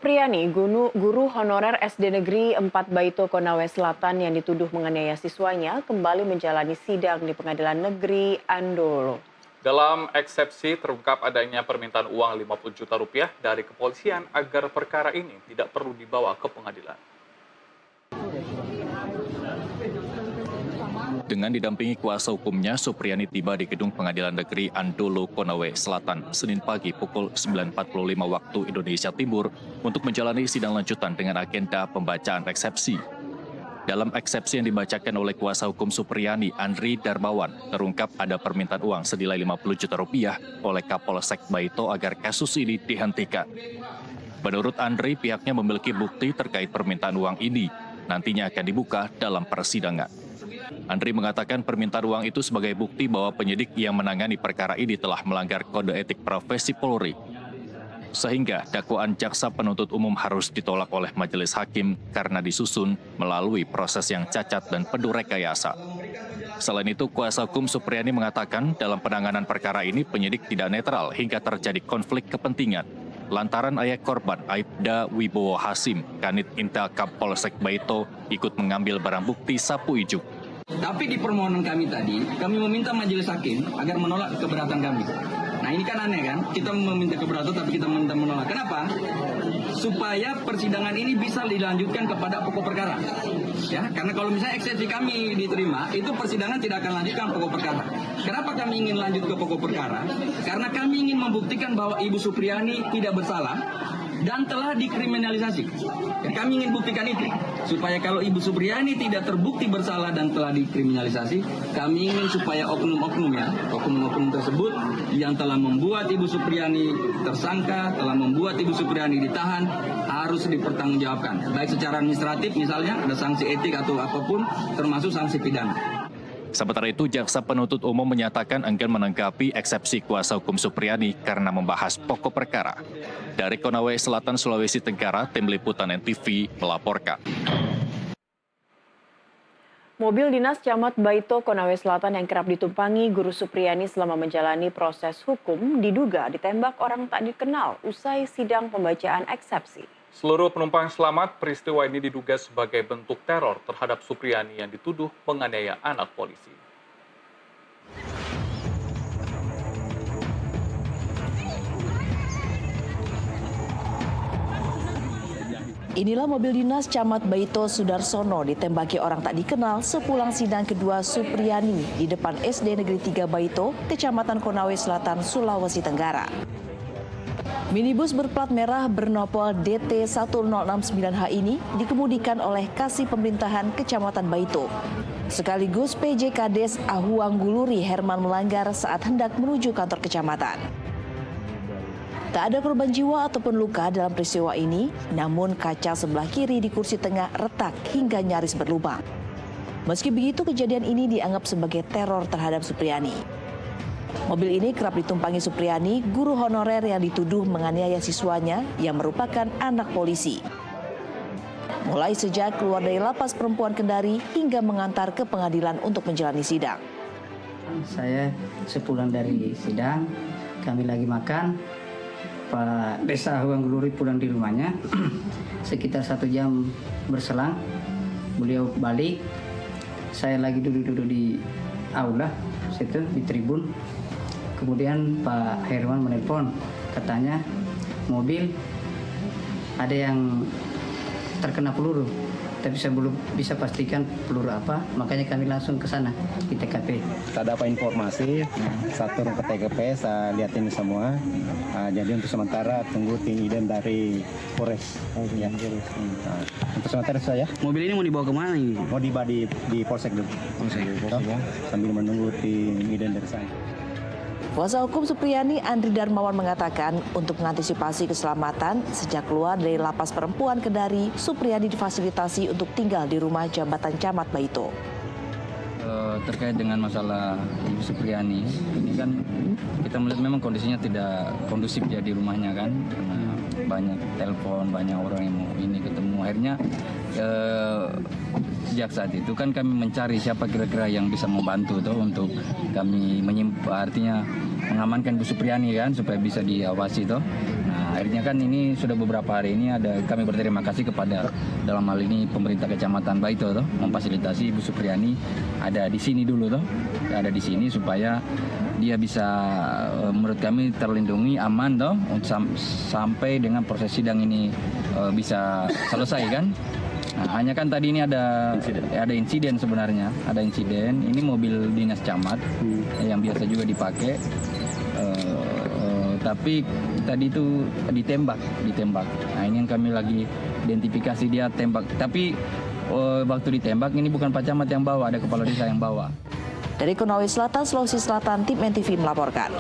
Priani, guru honorer SD Negeri 4 Baito Konawe Selatan yang dituduh menganiaya siswanya kembali menjalani sidang di Pengadilan Negeri Andolo. Dalam eksepsi terungkap adanya permintaan uang 50 juta rupiah dari kepolisian agar perkara ini tidak perlu dibawa ke pengadilan. Dengan didampingi kuasa hukumnya, Supriyani tiba di Gedung Pengadilan Negeri Andolo, Konawe Selatan, Senin pagi pukul 9.45 waktu Indonesia Timur untuk menjalani sidang lanjutan dengan agenda pembacaan eksepsi. Dalam eksepsi yang dibacakan oleh kuasa hukum Supriyani, Andri Darmawan, terungkap ada permintaan uang senilai 50 juta rupiah oleh Kapolsek Baito agar kasus ini dihentikan. Menurut Andri, pihaknya memiliki bukti terkait permintaan uang ini, nantinya akan dibuka dalam persidangan. Andri mengatakan permintaan uang itu sebagai bukti bahwa penyidik yang menangani perkara ini telah melanggar kode etik profesi Polri. Sehingga dakwaan jaksa penuntut umum harus ditolak oleh majelis hakim karena disusun melalui proses yang cacat dan penuh rekayasa. Selain itu, kuasa hukum Supriyani mengatakan dalam penanganan perkara ini penyidik tidak netral hingga terjadi konflik kepentingan. Lantaran ayah korban Aibda Wibowo Hasim, Kanit Intel Kapolsek Baito, ikut mengambil barang bukti sapu ijuk. Tapi di permohonan kami tadi, kami meminta majelis hakim agar menolak keberatan kami. Nah ini kan aneh kan, kita meminta keberatan tapi kita meminta menolak. Kenapa? Supaya persidangan ini bisa dilanjutkan kepada pokok perkara. Ya, karena kalau misalnya eksepsi kami diterima, itu persidangan tidak akan lanjutkan pokok perkara. Kenapa kami ingin lanjut ke pokok perkara? Karena kami ingin membuktikan bahwa Ibu Supriyani tidak bersalah dan telah dikriminalisasi. Ya, kami ingin buktikan itu. Supaya kalau Ibu Supriyani tidak terbukti bersalah dan telah dikriminalisasi, kami ingin supaya oknum-oknum tersebut yang telah membuat Ibu Supriyani tersangka, telah membuat Ibu Supriyani ditahan, harus dipertanggungjawabkan. Baik secara administratif misalnya, ada sanksi etik atau apapun, termasuk sanksi pidana. Sementara itu, jaksa penuntut umum menyatakan enggan menanggapi eksepsi kuasa hukum Supriyani karena membahas pokok perkara. Dari Konawe Selatan, Sulawesi Tenggara, Tim Liputan NTV melaporkan. Mobil dinas Camat Baito Konawe Selatan yang kerap ditumpangi guru Supriyani selama menjalani proses hukum diduga ditembak orang tak dikenal usai sidang pembacaan eksepsi. Seluruh penumpang selamat, peristiwa ini diduga sebagai bentuk teror terhadap Supriyani yang dituduh menganiaya anak polisi. Inilah mobil dinas Camat Baito Sudarsono ditembaki orang tak dikenal sepulang sidang kedua Supriyani di depan SD Negeri 3 Baito, Kecamatan Konawe Selatan, Sulawesi Tenggara. Minibus berplat merah bernopol DT 1069H ini dikemudikan oleh Kasih Pemerintahan Kecamatan Baito. Sekaligus PJ Kades Ahuangguluri Herman melanggar saat hendak menuju kantor kecamatan. Tak ada korban jiwa ataupun luka dalam peristiwa ini, namun kaca sebelah kiri di kursi tengah retak hingga nyaris berlubang. Meski begitu, kejadian ini dianggap sebagai teror terhadap Supriyani. Mobil ini kerap ditumpangi Supriyani, guru honorer yang dituduh menganiaya siswanya yang merupakan anak polisi. Mulai sejak keluar dari lapas perempuan Kendari hingga mengantar ke pengadilan untuk menjalani sidang. Saya sepulang dari sidang, kami lagi makan, Pak Desa Ahuangguluri pulang di rumahnya, sekitar 1 jam berselang, beliau balik, saya lagi duduk-duduk di aula, situ di tribun. Kemudian Pak Herman menelpon, katanya mobil ada yang terkena peluru, tapi saya belum bisa pastikan peluru apa, makanya kami langsung ke sana di TKP. Kita dapat informasi, satu ke TKP, saya lihat ini semua. Jadi untuk sementara tunggu tim idem dari Polres. Ya. Untuk sementara saya. Mobil ini mau dibawa kemana ini? Mau dibawa di Polsek dulu. Polsek ya. Sambil menunggu tim idem dari sana. Kuasa hukum Supriyani Andri Darmawan mengatakan untuk mengantisipasi keselamatan sejak keluar dari lapas perempuan Kendari, Supriyani difasilitasi untuk tinggal di rumah jabatan Camat Baito. Terkait dengan masalah Ibu Supriyani, ini kan kita melihat memang kondisinya tidak kondusif ya di rumahnya kan, karena banyak telepon, banyak orang yang mau ini ketemu. Akhirnya sejak saat itu kan kami mencari siapa kira-kira yang bisa membantu tuh untuk kami artinya mengamankan Bu Supriyani kan supaya bisa diawasi tuh. Nah, akhirnya kan ini sudah beberapa hari ini kami berterima kasih kepada dalam hal ini pemerintah Kecamatan Baito toh, memfasilitasi Ibu Supriani ada di sini dulu toh, ada di sini supaya dia bisa menurut kami terlindungi aman toh sampai dengan proses sidang ini bisa selesai kan. Nah, hanya kan tadi ini ada insiden sebenarnya, ada insiden. Ini mobil dinas camat yang biasa juga dipakai, tapi tadi itu ditembak. Nah ini yang kami lagi identifikasi dia tembak. Tapi waktu ditembak ini bukan Pak Camat yang bawa, ada kepala desa yang bawa. Dari Konawe Selatan, Sulawesi Selatan, Tim NTV melaporkan.